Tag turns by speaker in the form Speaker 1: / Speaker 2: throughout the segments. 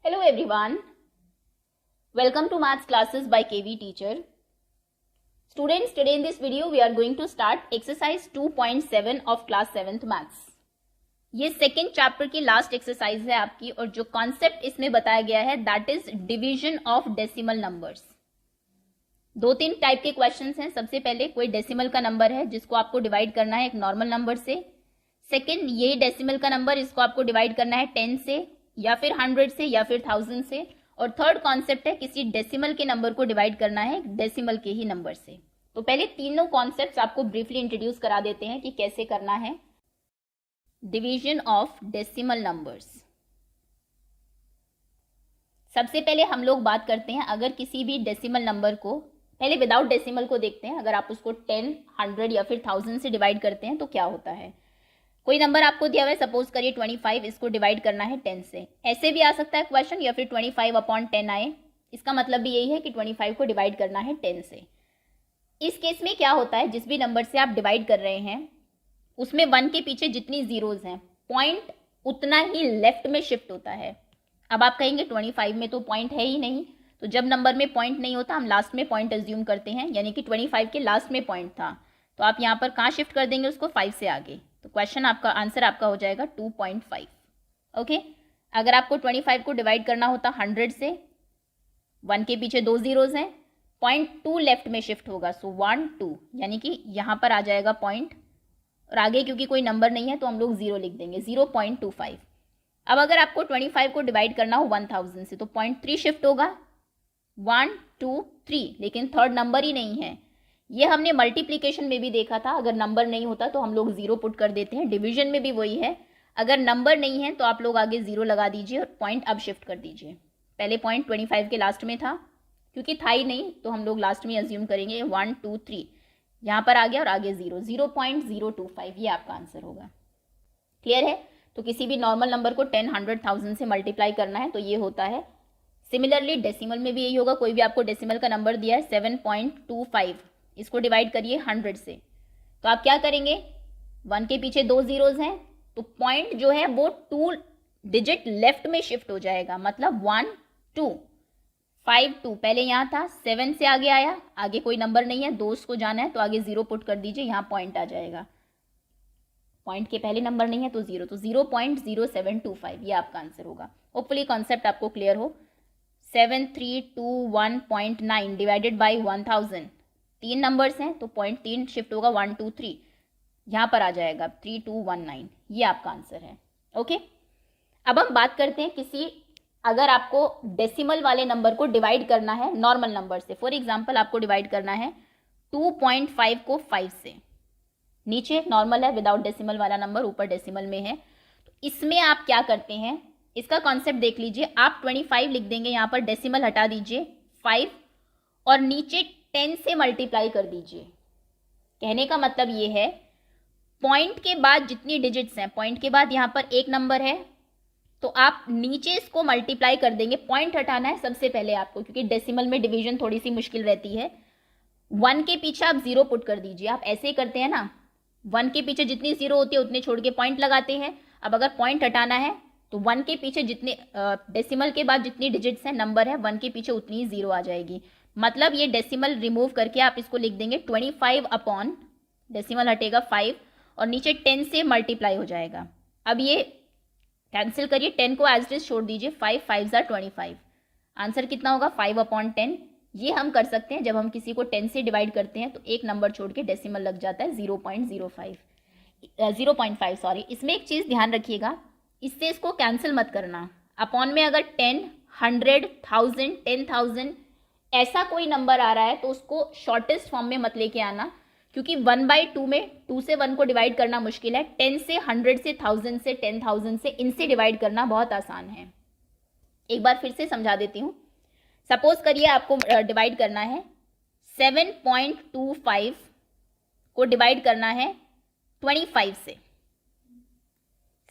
Speaker 1: Hello everyone, welcome to maths classes by KV teacher. Students, today in this video we are going to start exercise 2.7 of class 7th maths. ये second chapter की last exercise है आपकी और जो concept इसमें बताया गया है that is division of decimal numbers. दो तीन टाइप के क्वेश्चंस हैं. सबसे पहले कोई डेसिमल का नंबर है जिसको आपको डिवाइड करना है एक नॉर्मल नंबर से. सेकेंड, ये डेसिमल का नंबर इसको आपको डिवाइड करना है 10 से या फिर 100 से या फिर 1000 से. और थर्ड कॉन्सेप्ट है किसी डेसिमल के नंबर को डिवाइड करना है डेसिमल के ही नंबर से. तो पहले तीनों कॉन्सेप्ट्स आपको ब्रीफली इंट्रोड्यूस करा देते हैं कि कैसे करना है डिवीजन ऑफ डेसिमल नंबर्स. सबसे पहले हम लोग बात करते हैं अगर किसी भी डेसिमल नंबर को, पहले विदाउट डेसिमल को देखते हैं. अगर आप उसको 10, 100 या फिर 1000 से डिवाइड करते हैं तो क्या होता है. कोई नंबर आपको दिया हुआ है, सपोज करिए 25, इसको डिवाइड करना है 10 से. ऐसे भी आ सकता है क्वेश्चन या फिर 25/10 आए. इसका मतलब भी यही है कि 25 को डिवाइड करना है 10 से. इस केस में क्या होता है, जिस भी नंबर से आप डिवाइड कर रहे हैं उसमें 1 के पीछे जितनी जीरोज हैं पॉइंट उतना ही लेफ्ट में शिफ्ट होता है. अब आप कहेंगे 25 में तो पॉइंट है ही नहीं. तो जब नंबर में पॉइंट नहीं होता हम लास्ट में पॉइंट अज्यूम करते हैं, यानी कि 25 के लास्ट में पॉइंट था तो आप यहाँ पर कहाँ शिफ्ट कर देंगे उसको, 5 से आगे. तो क्वेश्चन आपका आंसर आपका हो जाएगा 2.5. ओके. अगर आपको 25 को डिवाइड करना होता 100 से, 1 के पीछे 2 जीरोज हैं, 0.2 लेफ्ट में शिफ्ट होगा. सो 1 2 यानी कि यहाँ पर आ जाएगा पॉइंट और आगे क्योंकि कोई नंबर नहीं है तो हम लोग 0 लिख देंगे, 0.25. अब अगर आपको 25 को डिवाइड करना हो 1000 से तो 0.3 शिफ्ट होगा, 1 2 3. लेकिन थर्ड नंबर ही नहीं है. ये हमने मल्टीप्लीकेशन में भी देखा था, अगर नंबर नहीं होता तो हम लोग 0 पुट कर देते हैं. डिवीजन में भी वही है, अगर नंबर नहीं है तो आप लोग आगे 0 लगा दीजिए और पॉइंट अब शिफ्ट कर दीजिए. पहले पॉइंट 25 के लास्ट में था, क्योंकि था ही नहीं तो हम लोग लास्ट में अज्यूम करेंगे 1 2 3. यहाँ पर आ गया और आगे 0, 0.025. ये आपका आंसर होगा. क्लियर है. तो किसी भी नॉर्मल नंबर को 10, 100, 1000 से मल्टीप्लाई करना है तो ये होता है. सिमिलरली डेसिमल में भी यही होगा. कोई भी आपको डेसिमल का नंबर दिया है 7.25, इसको डिवाइड करिए 100 से तो आप क्या करेंगे, 1 के पीछे 2 जीरोज हैं तो पॉइंट जो है वो 2 डिजिट लेफ्ट में शिफ्ट हो जाएगा. मतलब 1 2 5 2. पहले यहाँ था, 7 से आगे आया, आगे कोई नंबर नहीं है, 2 को जाना है तो आगे 0 पुट कर दीजिए, यहाँ पॉइंट आ जाएगा. पॉइंट के पहले नंबर नहीं है तो 0, तो 0.0725 ये आपका आंसर होगा. होपफुली कॉन्सेप्ट आपको क्लियर हो. 7321.9 डिवाइडेड बाई 1000, 3 नंबर्स हैं तो 0.3 शिफ्ट होगा, 1 2 3. यहाँ पर आ जाएगा 3219. ये आपका आंसर है. ओके. अब हम बात करते हैं किसी, अगर आपको डेसिमल वाले नंबर को डिवाइड करना है नॉर्मल नंबर से. फॉर एग्जांपल आपको डिवाइड करना है 2.5 को 5 से. नीचे नॉर्मल है विदाउट डेसिमल वाला नंबर, ऊपर डेसिमल में है. तो इसमें आप क्या करते हैं, इसका कॉन्सेप्ट देख लीजिए. आप 25 लिख देंगे, यहाँ पर डेसिमल हटा दीजिए 5 और नीचे 10 से मल्टीप्लाई कर दीजिए. कहने का मतलब ये है पॉइंट के बाद जितनी डिजिट्स हैं, पॉइंट के बाद यहाँ पर एक नंबर है तो आप नीचे इसको मल्टीप्लाई कर देंगे. पॉइंट हटाना है सबसे पहले आपको, क्योंकि डेसिमल में डिवीजन थोड़ी सी मुश्किल रहती है. 1 के पीछे आप 0 पुट कर दीजिए. आप ऐसे ही करते हैं ना, 1 के पीछे जितनी 0 होती है उतने छोड़ के पॉइंट लगाते हैं. अब अगर पॉइंट हटाना है तो 1 के पीछे जितने डेसिमल के बाद जितनी डिजिट्स हैं नंबर है 1 के पीछे उतनी ही 0 आ जाएगी. मतलब ये डेसिमल रिमूव करके आप इसको लिख देंगे 25 अपॉन, डेसिमल हटेगा 5 और नीचे 10 से मल्टीप्लाई हो जाएगा. अब ये कैंसिल करिए, 10 को एज इट इज छोड़ दीजिए, 5 5 25. आंसर कितना होगा, 5/10. ये हम कर सकते हैं जब हम किसी को 10 से डिवाइड करते हैं तो एक नंबर छोड़ के डेसिमल लग जाता है 0.05 सॉरी. इसमें एक चीज़ ध्यान रखिएगा, इससे इसको कैंसिल मत करना. अपॉन में अगर 10, 100, 1000, 10,000 ऐसा कोई नंबर आ रहा है तो उसको शॉर्टेस्ट फॉर्म में मत लेके आना, क्योंकि 1/2 में 2 से 1 को डिवाइड करना मुश्किल है. 10 से, 100 से, 1000 से, 10,000 से, इनसे डिवाइड करना बहुत आसान है. एक बार फिर से समझा देती हूँ. सपोज करिए आपको डिवाइड करना है 7.25 को डिवाइड करना है 25 से.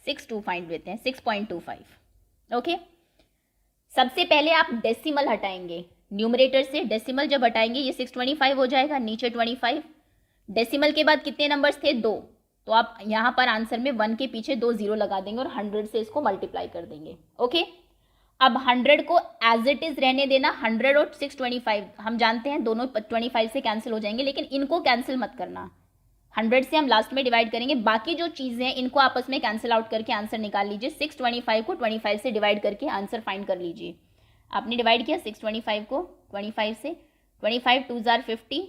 Speaker 1: 625 लेते हैं, 6.25. ओके. सबसे पहले आप डेसिमल हटाएंगे न्यूमरेटर से. डेसिमल जब हटाएंगे ये 625 हो जाएगा, नीचे 25. डेसिमल के बाद कितने नंबर्स थे, 2. तो आप यहाँ पर आंसर में 1 के पीछे 2 0 लगा देंगे और 100 से इसको मल्टीप्लाई कर देंगे. ओके. अब 100 को एज इट इज रहने देना, 100 और 625 हम जानते हैं दोनों 25 से कैंसिल हो जाएंगे, लेकिन इनको कैंसिल मत करना। 100 से हम लास्ट में डिवाइड करेंगे, बाकी जो चीज़ें हैं इनको आपस में कैंसिल आउट करके आंसर निकाल लीजिए। 625 को 25 से डिवाइड करके आंसर फाइंड कर लीजिए। आपने डिवाइड किया 625 को 25 से, 25 2 जार 50,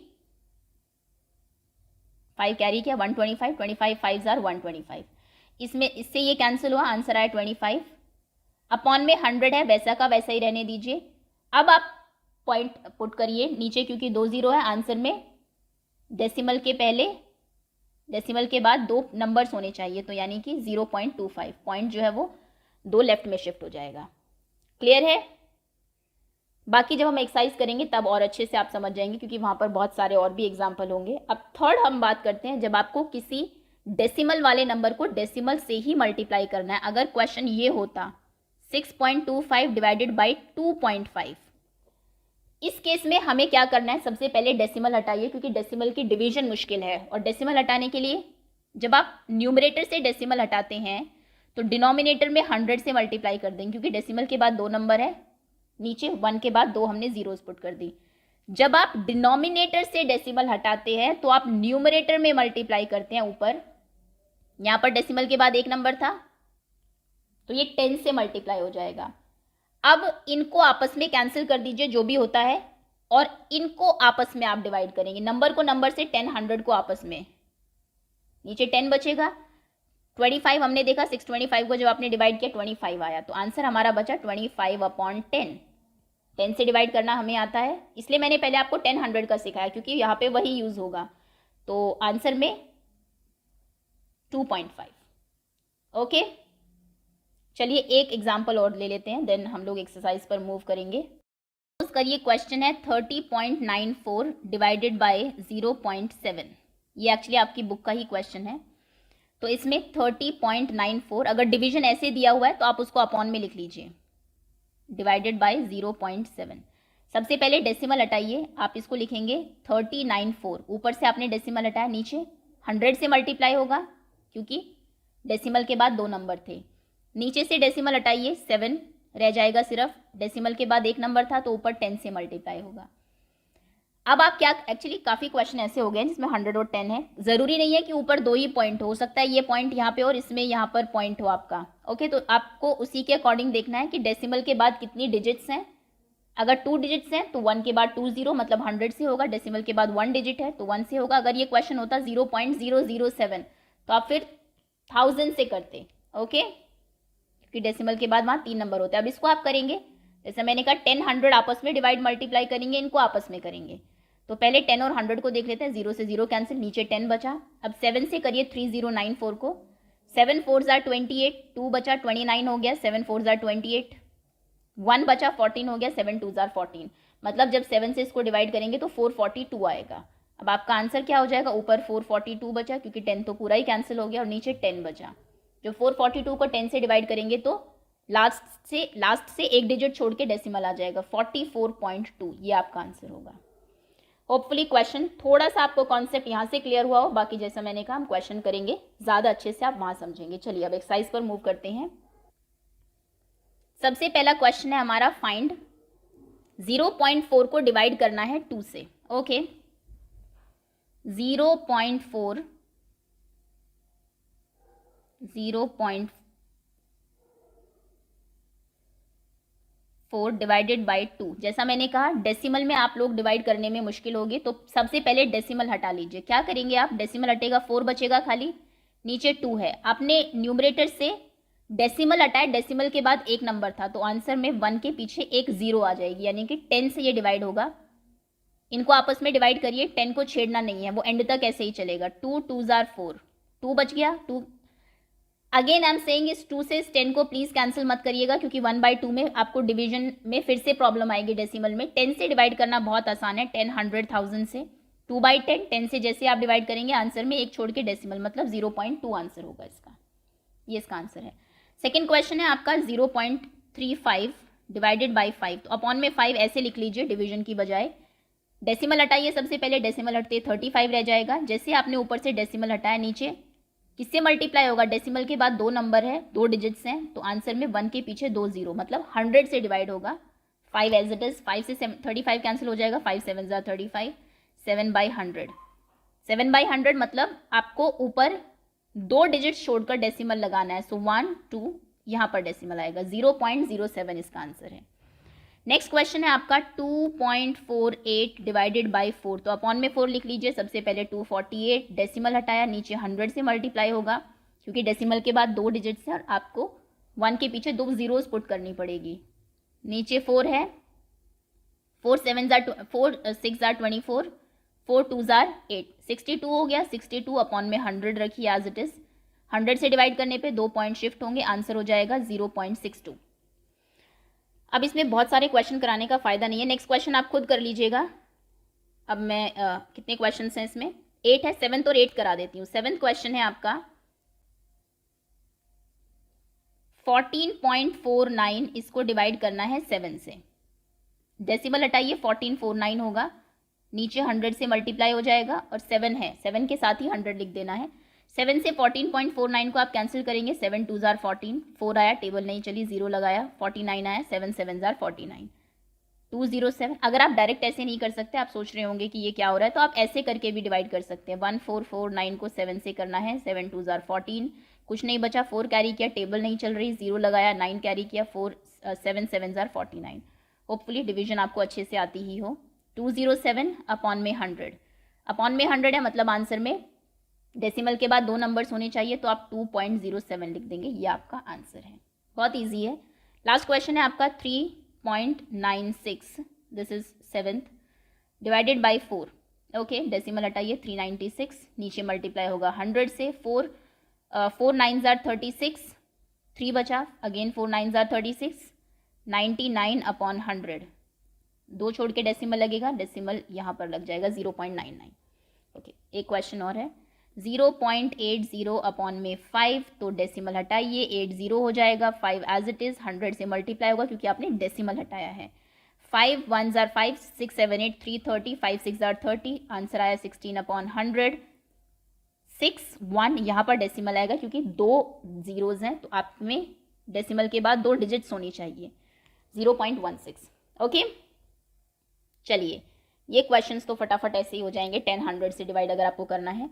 Speaker 1: 5 कैरी किया 125, 25 5 जार 125, इसमें इससे ये कैंसिल हुआ, आंसर आया 25। अपॉन में 100 है, वैसा का वैसा ही रहने दीजिए। अब आप पॉइंट पुट करिए नीचे, क्योंकि 2 0 है आंसर में, डेसिमल के पहले डेसिमल के बाद 2 नंबर्स होने चाहिए, तो यानी कि 0.25 पॉइंट जो है वो 2 लेफ्ट में शिफ्ट हो जाएगा। क्लियर है? बाकी जब हम एक्सरसाइज करेंगे तब और अच्छे से आप समझ जाएंगे, क्योंकि वहाँ पर बहुत सारे और भी एग्जाम्पल होंगे। अब थर्ड हम बात करते हैं, जब आपको किसी डेसिमल वाले नंबर को डेसिमल से ही मल्टीप्लाई करना है। अगर क्वेश्चन ये होता 6.25 डिवाइडेड बाई 2.5, इस केस में हमें क्या करना है, सबसे पहले डेसिमल हटाइए, क्योंकि डेसिमल की डिवीजन मुश्किल है। और डेसिमल हटाने के लिए जब आप न्यूमरेटर से डेसिमल हटाते हैं तो डिनोमिनेटर में 100 से मल्टीप्लाई कर देंगे, क्योंकि डेसिमल के बाद 2 नंबर है, नीचे 1 के बाद 2 हमने जीरोस पुट कर दी। जब आप डिनोमिनेटर से डेसिमल हटाते हैं तो आप न्यूमरेटर में मल्टीप्लाई करते हैं ऊपर। यहाँ पर डेसिमल के बाद 1 नंबर था तो ये 10 से मल्टीप्लाई हो जाएगा। अब इनको आपस में कैंसिल कर दीजिए जो भी होता है, और इनको आपस में आप डिवाइड करेंगे, नंबर को नंबर से, 10 100 को आपस में, नीचे 10 बचेगा। 25 हमने देखा, 625 को जब आपने डिवाइड किया 25 आया, तो आंसर हमारा बचा 25/10। 10 से डिवाइड करना हमें आता है, इसलिए मैंने पहले आपको 10 100 का सिखाया, क्योंकि यहाँ पे वही यूज होगा। तो आंसर में 2.5। ओके, चलिए एक एग्जाम्पल और ले लेते हैं, देन हम लोग एक्सरसाइज पर मूव करेंगे। सपोज करिए क्वेश्चन है 30.94 डिवाइडेड बाय 0.7। ये एक्चुअली आपकी बुक का ही क्वेश्चन है। तो इसमें 30.94, अगर डिवीजन ऐसे दिया हुआ है तो आप उसको अपॉन में लिख लीजिए, डिवाइडेड बाय 0.7। सबसे पहले डेसिमल हटाइए, आप इसको लिखेंगे 3094, ऊपर से आपने डेसिमल हटाया, नीचे 100 से मल्टीप्लाई होगा, क्योंकि डेसिमल के बाद 2 नंबर थे। नीचे से डेसिमल हटाइए, 7 रह जाएगा सिर्फ, डेसिमल के बाद 1 नंबर था तो ऊपर 10 से मल्टीप्लाई होगा। अब आप क्या, एक्चुअली काफ़ी क्वेश्चन ऐसे हो गए हैं जिसमें 100 और 10 है, ज़रूरी नहीं है कि ऊपर 2 ही पॉइंट हो सकता है ये पॉइंट यहाँ पे और इसमें यहाँ पर पॉइंट हो आपका। ओके, तो आपको उसी के अकॉर्डिंग देखना है कि डेसिमल के बाद कितनी डिजिट्स हैं। अगर 2 डिजिट्स हैं तो 1 के बाद 2 0, मतलब 100 से होगा। डेसिमल के बाद 1 डिजिट है तो 1 से होगा। अगर ये क्वेश्चन होता 0.007 तो आप फिर 1000 से करते। ओके, क्योंकि डेसिमल के बाद वहाँ 3 नंबर होते हैं। अब इसको आप करेंगे, जैसे मैंने कहा 10 100 आपस में डिवाइड मल्टीप्लाई करेंगे, इनको आपस में करेंगे। तो पहले 10 और 100 को देख लेते हैं, 0 से 0 कैंसिल, नीचे 10 बचा। अब 7 से करिए 3094 को, 7 4 जार 28, 2 बचा 29 हो गया, 7 4 जार 28, 1 बचा 14 हो गया, 7 2 जार 14, मतलब जब 7 से इसको डिवाइड करेंगे तो 442 आएगा। अब आपका आंसर क्या हो जाएगा, ऊपर 442 बचा, क्योंकि 10 तो पूरा ही कैंसिल हो गया, और नीचे 10 बचा। जो 442 को 10 से डिवाइड करेंगे तो लास्ट से एक डिजिट छोड़ के डेसिमल आ जाएगा, 44.2, ये आपका आंसर होगा। होपफुली क्वेश्चन थोड़ा सा आपको कॉन्सेप्ट यहाँ से क्लियर हुआ हो, बाकी जैसा मैंने कहा हम क्वेश्चन करेंगे ज़्यादा अच्छे से, आप वहाँ समझेंगे। चलिए अब एक्सरसाइज पर मूव करते हैं। सबसे पहला क्वेश्चन है हमारा, फाइंड 0.4 को डिवाइड करना है 2 से। Okay, 0.4 divided by 2। जैसा मैंने कहा डेसिमल में आप लोग डिवाइड करने में मुश्किल होगी, तो सबसे पहले डेसिमल हटा लीजिए। क्या करेंगे आप, डेसिमल हटेगा 4 बचेगा खाली, नीचे 2 है। आपने न्यूमरेटर से डेसिमल हटाया, डेसिमल के बाद 1 नंबर था तो आंसर में 1 के पीछे एक 0 आ जाएगी, यानी कि 10 से ये डिवाइड होगा। इनको आपस में डिवाइड करिए, 10 को छेड़ना नहीं है, वो एंड तक ऐसे ही चलेगा। 2 2 जार 4, 2 बच गया। 2 अगेन आई एम सेइंग, इस 2 से इस 10 को प्लीज कैंसिल मत करिएगा, क्योंकि 1/2 में आपको डिवीजन में फिर से प्रॉब्लम आएगी। डेसिमल में 10 से डिवाइड करना बहुत आसान है, 10 100 1000 से। 2/10, 10 से जैसे आप डिवाइड करेंगे आंसर में एक छोड़ के डेसिमल, मतलब 0.2 आंसर होगा इसका, ये इसका आंसर है। सेकेंड क्वेश्चन है आपका 0.35 डिवाइडेड बाई 5, तो अपॉन में 5 ऐसे लिख लीजिए डिवीजन की बजाय। डेसिमल हटाइए, सबसे पहले डेसिमल हटते 35 रह जाएगा। जैसे आपने ऊपर से डेसिमल हटाया, नीचे किससे मल्टीप्लाई होगा, डेसिमल के बाद 2 नंबर है, 2 डिजिट्स हैं, तो आंसर में 1 के पीछे 2 0, मतलब 100 से डिवाइड होगा। 5 एज इट इज, 5 से 35 कैंसिल हो जाएगा, 5 7 ज़ा 35, 7/100, 7/100 मतलब आपको ऊपर 2 डिजिट्स छोड़कर डेसिमल लगाना है। सो 1 2 यहाँ पर डेसिमल आएगा, 0.07 इसका आंसर है। नेक्स्ट क्वेश्चन है आपका 2.48 डिवाइडेड बाई 4, तो अपॉन में 4 लिख लीजिए। सबसे पहले 248, डेसिमल हटाया, नीचे 100 से मल्टीप्लाई होगा क्योंकि डेसिमल के बाद 2 डिजिट्स हैं और आपको 1 के पीछे 2 जीरोस पुट करनी पड़ेगी। नीचे 4 है, 4 7 ज़ा 4 6 ज़ा 24, 4 2 ज़ा 8, 62 हो गया। 62 अपॉन में 100 रखिए एज इट इज, 100 से डिवाइड करने पे 2 पॉइंट शिफ्ट होंगे, आंसर हो जाएगा 0.62। अब इसमें बहुत सारे क्वेश्चन कराने का फायदा नहीं है, नेक्स्ट क्वेश्चन आप खुद कर लीजिएगा। अब मैं कितने क्वेश्चन हैं इसमें, 8 है, 7 और 8 करा देती हूँ। 7th क्वेश्चन है आपका 14.49, इसको डिवाइड करना है 7 से। डेसिमल हटाइए, 1449 होगा, नीचे 100 से मल्टीप्लाई हो जाएगा और 7 है, 7 के साथ ही 100 लिख देना है। 7 से 14.49 को आप कैंसिल करेंगे, 7 2 ज़ार 14, 4 आया, टेबल नहीं चली, 0 लगाया, 49 आया, 7 7 ज़ार 49, 207। अगर आप डायरेक्ट ऐसे नहीं कर सकते, आप सोच रहे होंगे कि ये क्या हो रहा है, तो आप ऐसे करके भी डिवाइड कर सकते हैं। 1449 को 7 से करना है, 7 2 ज़ार 14, कुछ नहीं बचा, 4 कैरी किया, टेबल नहीं चल रही, 0 लगाया, 9 कैरी किया, 7 7 ज़ार 49। होपफुली डिवीजन आपको अच्छे से आती ही हो। 207 अपॉन में 100, अपॉन में 100 है मतलब आंसर में डेसिमल के बाद 2 नंबर्स होने चाहिए, तो आप 2.07 लिख देंगे, ये आपका आंसर है। बहुत ईजी है। लास्ट क्वेश्चन है आपका 3.96, this is 7th, divided by 4। Okay, decimal हटाइए, 396, नीचे मल्टीप्लाई होगा 100 से, 4 9 ज़ार 36, 3 बचा, अगेन 4 9 ज़ार 36, 99 अपॉन 100, 2 छोड़ के डेसिमल लगेगा, डेसिमल यहाँ पर लग जाएगा 0.99। ओके, एक क्वेश्चन और है 0.80 अपॉन में 5, तो डेसिमल हटाइए, 80 हो जाएगा, 5 एज इट इज़, 100 से मल्टीप्लाई होगा क्योंकि आपने डेसिमल हटाया है। 5 1 ज़ार 5, 6 7 8 3 30, 5 6 ज़ार 30, आंसर आया 16 अपॉन 100, 6 1 यहाँ पर डेसिमल आएगा क्योंकि 2 जीरोज़ हैं, तो आप में डेसिमल के बाद 2 डिजिट्स होनी चाहिए, 0.16। ओके, चलिए ये क्वेश्चंस तो फटाफट ऐसे ही हो जाएंगे। 10 100 से डिवाइड अगर आपको करना है,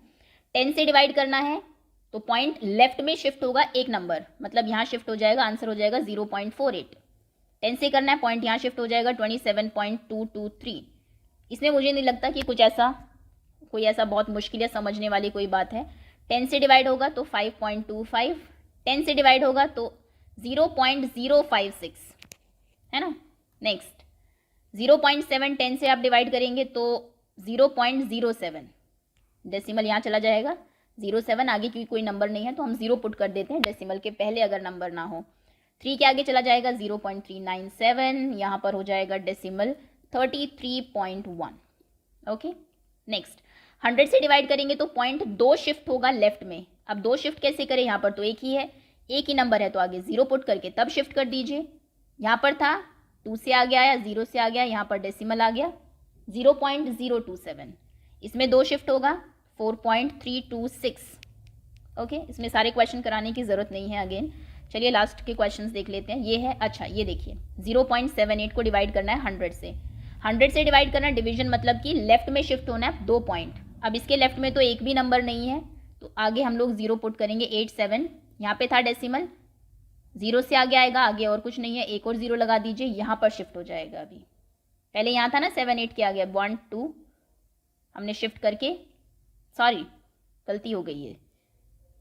Speaker 1: 10 से डिवाइड करना है तो पॉइंट लेफ्ट में शिफ्ट होगा एक नंबर, मतलब यहाँ शिफ्ट हो जाएगा, आंसर हो जाएगा 0.48। 10 से करना है, पॉइंट यहाँ शिफ्ट हो जाएगा 27.223। इसमें मुझे नहीं लगता कि कोई ऐसा बहुत मुश्किल या समझने वाली कोई बात है। 10 से डिवाइड होगा तो 5.25, 10 से डिवाइड होगा तो 0.056, है ना। नेक्स्ट 0.7, 10 से आप डिवाइड करेंगे तो 0.07, डेसिमल यहाँ चला जाएगा, 07 आगे क्योंकि कोई नंबर नहीं है तो हम 0 पुट कर देते हैं डेसिमल के पहले अगर नंबर ना हो। 3 के आगे चला जाएगा 0.397, यहाँ पर हो जाएगा डेसिमल 33.1। ओके, नेक्स्ट 100 से डिवाइड करेंगे तो पॉइंट 2 शिफ्ट होगा लेफ्ट में। अब 2 शिफ्ट कैसे करें, यहाँ पर तो एक ही है, एक ही नंबर है तो आगे 0 पुट करके तब शिफ्ट कर दीजिए। यहाँ पर था 2 से आगे आया, 0 से आ गया, यहाँ पर डेसिमल आ गया 0.027, इसमें 2 शिफ्ट होगा 4.326। ओके, इसमें सारे क्वेश्चन कराने की ज़रूरत नहीं है अगेन। चलिए लास्ट के क्वेश्चंस देख लेते हैं। ये है, अच्छा ये देखिए 0.78 को डिवाइड करना है 100 से। 100 से डिवाइड करना डिवीजन मतलब कि लेफ्ट में शिफ्ट होना है 2 पॉइंट। अब इसके लेफ्ट में तो एक भी नंबर नहीं है तो आगे हम लोग 0 पुट करेंगे। 87 यहाँ पे था डेसिमल, 0 से आगे आएगा, आगे और कुछ नहीं है, एक और 0 लगा दीजिए, यहाँ पर शिफ्ट हो जाएगा। अभी पहले यहाँ था ना 7 8 के आगे, 1 2 हमने शिफ्ट करके, सॉरी गलती हो गई है,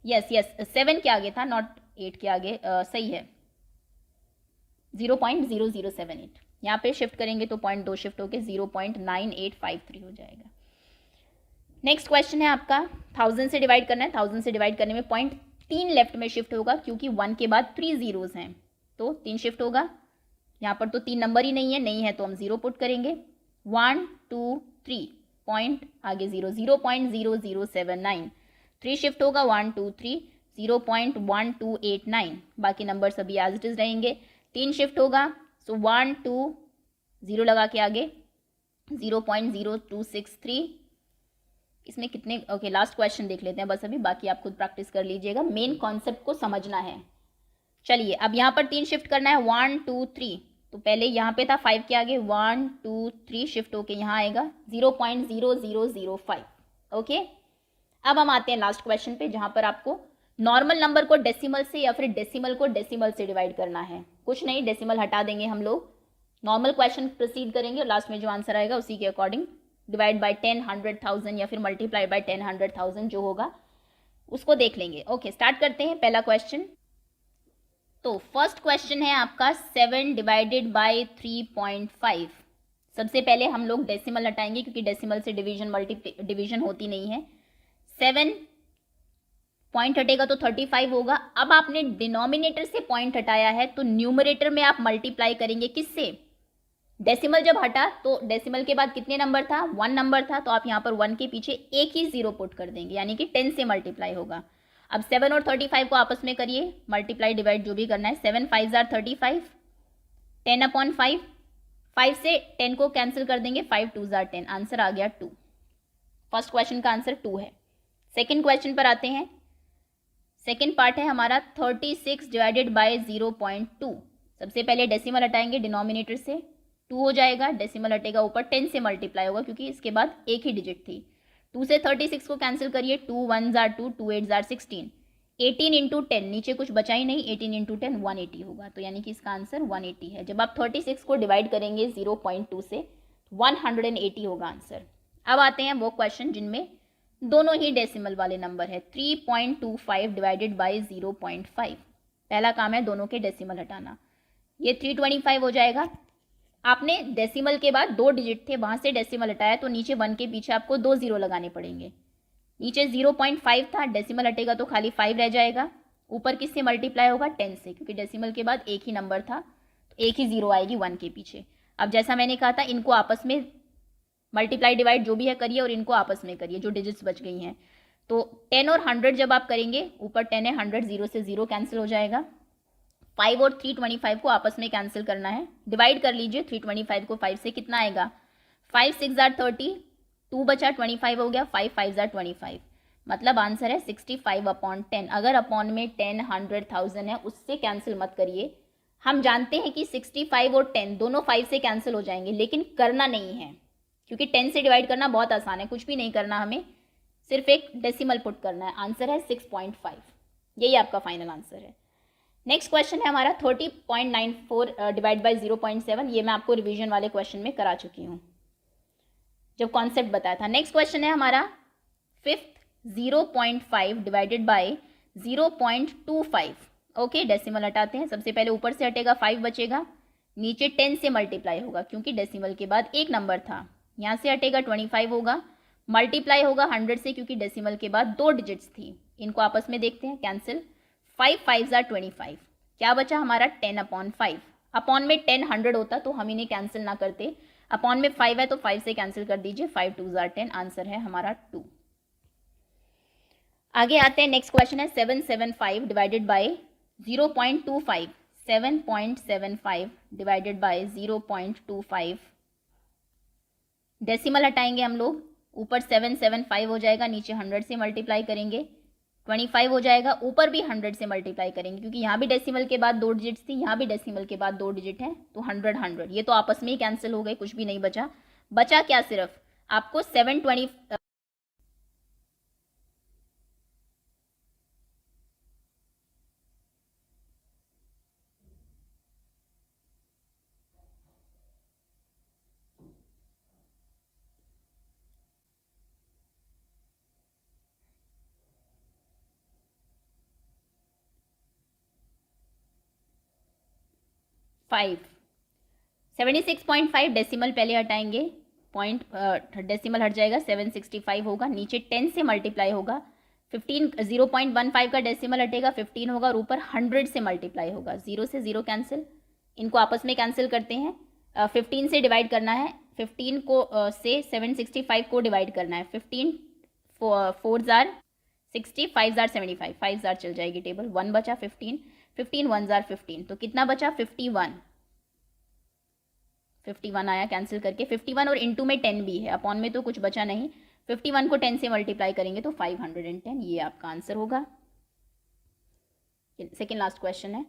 Speaker 1: यस 7 के आगे था, नॉट 8 के आगे, सही है 0.0078, यहाँ पे शिफ्ट करेंगे तो पॉइंट 2 शिफ्ट होके 0.9853 हो जाएगा। नेक्स्ट क्वेश्चन है आपका 1000 से डिवाइड करना है। 1000 से डिवाइड करने में पॉइंट 3 लेफ्ट में शिफ्ट होगा क्योंकि 1 के बाद 3 जीरोज हैं तो 3 शिफ्ट होगा। यहाँ पर तो 3 नंबर ही नहीं है तो हम 0 पुट करेंगे। 1 2 3 पॉइंट आगे 0, 0.0079, 3 शिफ्ट होगा 1 2 3, 0.1289, बाकी नंबर सभी एज इट इज रहेंगे। 3 शिफ्ट होगा सो 1 2 0 लगा के आगे 0.0263, इसमें कितने, ओके लास्ट क्वेश्चन देख लेते हैं बस अभी, बाकी आप खुद प्रैक्टिस कर लीजिएगा, मेन कॉन्सेप्ट को समझना है। चलिए अब यहाँ पर 3 शिफ्ट करना है, 1 2 3, तो पहले यहाँ पे था 5 के आगे 1 2 3 शिफ्ट होके यहाँ आएगा 0.0005। ओके, अब हम आते हैं लास्ट क्वेश्चन पे, जहाँ पर आपको नॉर्मल नंबर को डेसिमल से या फिर डेसिमल को डेसिमल से डिवाइड करना है। कुछ नहीं, डेसिमल हटा देंगे हम लोग, नॉर्मल क्वेश्चन प्रोसीड करेंगे और लास्ट में जो आंसर आएगा उसी के अकॉर्डिंग डिवाइड बाय 10, 100,000 या फिर मल्टीप्लाई बाय 10, 100,000 जो होगा उसको देख लेंगे। ओके स्टार्ट करते हैं पहला क्वेश्चन। तो फर्स्ट क्वेश्चन है आपका 7 डिवाइडेड बाय 3.5। सबसे पहले हम लोग डेसिमल हटाएंगे क्योंकि डेसिमल से डिवीजन होती नहीं है। 7 पॉइंट हटेगा तो 35 होगा। अब आपने डिनोमिनेटर से पॉइंट हटाया है तो न्यूमरेटर में आप मल्टीप्लाई करेंगे किससे? डेसिमल जब हटा तो डेसिमल के बाद कितने नंबर था? 1 नंबर था, तो आप यहाँ पर 1 के पीछे एक ही 0 पुट कर देंगे, यानी कि 10 से मल्टीप्लाई होगा। अब 7 और 35 को आपस में करिए, मल्टीप्लाई डिवाइड जो भी करना है। 7 5 जार 35, 10/5, 5 से 10 को कैंसिल कर देंगे, 5 2 जार 10, आंसर आ गया 2। फर्स्ट क्वेश्चन का आंसर 2 है। सेकेंड क्वेश्चन पर आते हैं। सेकेंड पार्ट है हमारा 36 डिवाइडेड बाय 0.2। सबसे पहले डेसिमल हटाएंगे, डिनोमिनेटर से 2 हो जाएगा, डेसिमल हटेगा, ऊपर 10 से मल्टीप्लाई होगा क्योंकि इसके बाद एक ही डिजिट थी। 2 से 36 को कैंसिल करिए, 2 1 जार 2, 2 8 जार 16, 18 इंटू 10, नीचे कुछ बचा ही नहीं, 18 इंटू 10 180 होगा, तो यानी कि इसका आंसर 180 है। जब आप 36 को डिवाइड करेंगे 0.2 से 180 होगा आंसर। अब आते हैं वो क्वेश्चन जिनमें दोनों ही डेसिमल वाले नंबर है। 3.25 डिवाइडेड बाई 0.5। पहला काम है दोनों के डेसिमल हटाना, ये 325 हो जाएगा। आपने डेसिमल के बाद 2 डिजिट थे, वहां से डेसिमल हटाया तो नीचे 1 के पीछे आपको 2 0 लगाने पड़ेंगे। नीचे 0.5 था, डेसिमल हटेगा तो खाली 5 रह जाएगा, ऊपर किससे मल्टीप्लाई होगा? 10 से, क्योंकि डेसिमल के बाद एक ही नंबर था तो एक ही 0 आएगी 1 के पीछे। अब जैसा मैंने कहा था, इनको आपस में मल्टीप्लाई डिवाइड जो भी है करिए और इनको आपस में करिए जो डिजिट्स बच गई हैं। तो 10 और 100 जब आप करेंगे, ऊपर 10 है, 100 0 से 0 कैंसिल हो जाएगा। 5 और 325 को आपस में कैंसिल करना है, डिवाइड कर लीजिए 325 को 5 से, कितना आएगा? 5 6 जार 30, 2 बचा 25 हो गया, 5 5 जार 25, मतलब आंसर है 65/10। अगर अपॉन में 10 100 1000 है, उससे कैंसिल मत करिए। हम जानते हैं कि 65 और 10 दोनों 5 से कैंसिल हो जाएंगे, लेकिन करना नहीं है क्योंकि 10 से डिवाइड करना बहुत आसान है, कुछ भी नहीं करना, हमें सिर्फ एक डेसिमल पुट करना है। आंसर है 6.5, यही आपका फाइनल आंसर है। नेक्स्ट क्वेश्चन है हमारा 30.94 डिवाइड बाई 0.7। ये मैं आपको रिवीजन वाले क्वेश्चन में करा चुकी हूँ जब कॉन्सेप्ट बताया था। नेक्स्ट क्वेश्चन है हमारा 5th 0.5 divided by 0.25। Okay, decimal हटाते हैं। सबसे पहले ऊपर से हटेगा, 5 बचेगा, नीचे 10 से मल्टीप्लाई होगा क्योंकि डेसिमल के बाद एक नंबर था, यहाँ से हटेगा 25 होगा, मल्टीप्लाई होगा 100 से क्योंकि डेसिमल के बाद 2 डिजिट्स थी, इनको आपस में देखते हैं, कैंसिल। 5 5 जार 25, क्या बचा हमारा? 10/5। अपॉन में 10 100 होता तो हम इन्हें कैंसिल ना करते, अपॉन में 5 है तो 5 से कैंसिल कर दीजिए, 5 2 जार 10, आंसर है हमारा 2। आगे आते हैं, नेक्स्ट क्वेश्चन है 775 divided by 0.25। 7.75 divided by 0.25, decimal हटाएंगे हम लोग, ऊपर 775 हो जाएगा, नीचे 100 से मल्टीप्लाई करेंगे, 25 हो जाएगा, ऊपर भी 100 से मल्टीप्लाई करेंगे क्योंकि यहाँ भी डेसिमल के बाद 2 डिजिट थी, यहाँ भी डेसिमल के बाद 2 डिजिट है, तो 100 100 ये तो आपस में ही कैंसिल हो गए, कुछ भी नहीं बचा। बचा क्या? सिर्फ आपको 720 76.5 डेसिमल पहले हटाएंगे, पॉइंट डेसिमल हट जाएगा, 765 होगा, नीचे 10 से मल्टीप्लाई होगा, 15 0.15 का डेसिमल हटेगा, 15 होगा और ऊपर 100 से मल्टीप्लाई होगा, 0 से 0 कैंसिल, इनको आपस में कैंसिल करते हैं। 15 से डिवाइड करना है, 15 को से 765 को डिवाइड करना है, 15 4 जार 60, 5 जार 75, 5 जार चल जाएगी टेबल, 1 बचा 15, 15 1 जार 15, तो कितना बचा? 51 आया कैंसिल करके, 51 और इंटू में 10 भी है, अपॉन में तो कुछ बचा नहीं, 51 को 10 से मल्टीप्लाई करेंगे तो 510, ये आपका आंसर होगा। सेकेंड लास्ट क्वेश्चन है।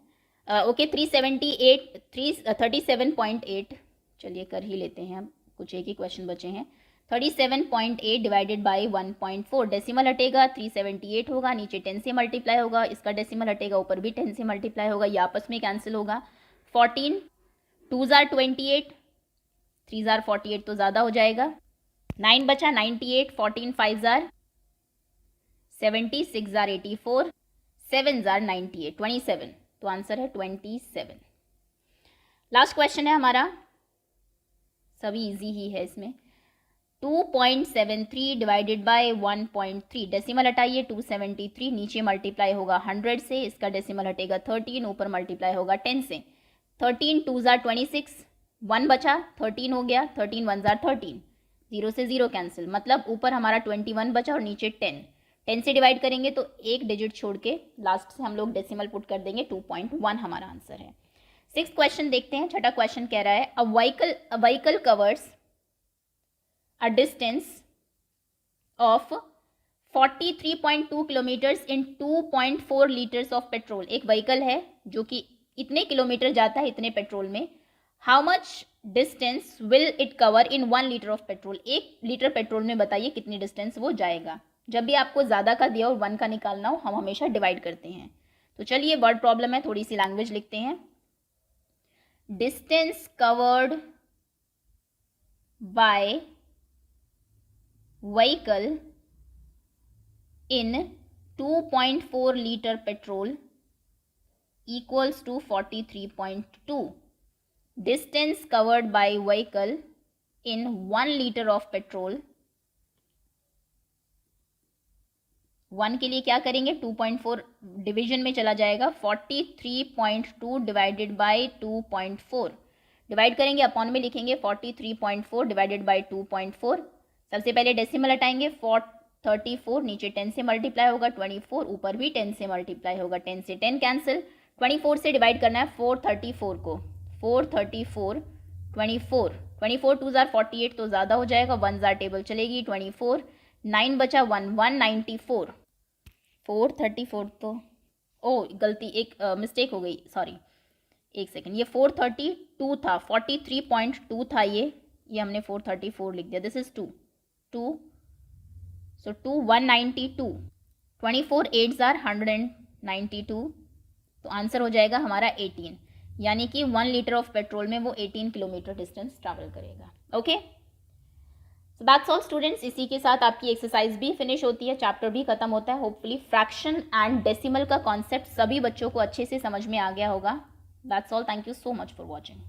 Speaker 1: ओके 37.8, चलिए कर ही लेते हैं, अब कुछ एक ही क्वेश्चन बचे हैं। 37.8 डिवाइडेड बाई 1.4, डेसिमल हटेगा 378 होगा, नीचे 10 से मल्टीप्लाई होगा, इसका डेसिमल हटेगा, ऊपर भी 10 से मल्टीप्लाई होगा, ये आपस में कैंसिल होगा। 14 2 जार 28, 3 जार 48 तो ज़्यादा हो जाएगा, 9 बचा 98, 14 5 जार 70, 6 जार 84, 7 जार 98, 27, तो आंसर है 27। लास्ट क्वेश्चन है हमारा, सभी इजी ही है इसमें। 2.73 डिवाइडेड बाय 1.3, डेसिमल हटाइए 273, नीचे मल्टीप्लाई होगा 100 से, इसका डेसिमल हटेगा 13, ऊपर मल्टीप्लाई होगा 10 से। 13 2 जार 26, 1 बचा 13 हो गया, 13 1 जार 13, 0 से 0 कैंसिल, मतलब ऊपर हमारा 21 बचा और नीचे 10 से डिवाइड करेंगे तो एक डिजिट छोड़ के लास्ट से हम लोग डेसिमल पुट कर देंगे, 2.1 हमारा आंसर है। 6th क्वेश्चन देखते हैं। छठा क्वेश्चन कह रहा है a vehicle covers a distance of 43.2 kilometres in 2.4 litres of petrol. एक व्हीकल है जो कि इतने किलोमीटर जाता है इतने पेट्रोल में। How much distance will it cover in 1 litre of petrol. 1 litre petrol में बताइए कितनी डिस्टेंस वो जाएगा। जब भी आपको ज़्यादा का दिया और 1 का निकालना हो, हम हमेशा डिवाइड करते हैं। तो चलिए वर्ड प्रॉब्लम है, थोड़ी सी लैंग्वेज लिखते हैं। Distance covered by vehicle in 2.4 liter petrol equals to 43.2. Distance covered by vehicle in 1 liter of petrol, 1 के लिए क्या करेंगे, 2.4 डिवीजन में चला जाएगा, 43.2 डिवाइडेड बाई 2.4 डिवाइड करेंगे, अपॉन में लिखेंगे 43.4 डिवाइडेड बाई 2.4। सबसे पहले डेसिमल हटाएंगे, 434, नीचे 10 से मल्टीप्लाई होगा 24, ऊपर भी 10 से मल्टीप्लाई होगा, 10 से 10 कैंसिल, 24 से डिवाइड करना है 434 को, 434 24 2 जार 48 तो ज़्यादा हो जाएगा, 1 जार टेबल चलेगी, 24 9 बचा 1 194, 434 तो गलती एक मिस्टेक हो गई, सॉरी एक सेकेंड, ये 432 था, 43.2 था, ये हमने 434 लिख दिया, दिस इज 2 सो 2 192, 24 8 जार 192, तो आंसर हो जाएगा हमारा 18, यानी कि 1 लीटर ऑफ पेट्रोल में वो 18 किलोमीटर डिस्टेंस ट्रैवल करेगा। Okay, so that's all students. इसी के साथ आपकी एक्सरसाइज भी फिनिश होती है, चैप्टर भी खत्म होता है। होपफुली फ्रैक्शन एंड डेसिमल का कॉन्सेप्ट सभी बच्चों को अच्छे से समझ में आ गया होगा। That's all, thank you so much for watching.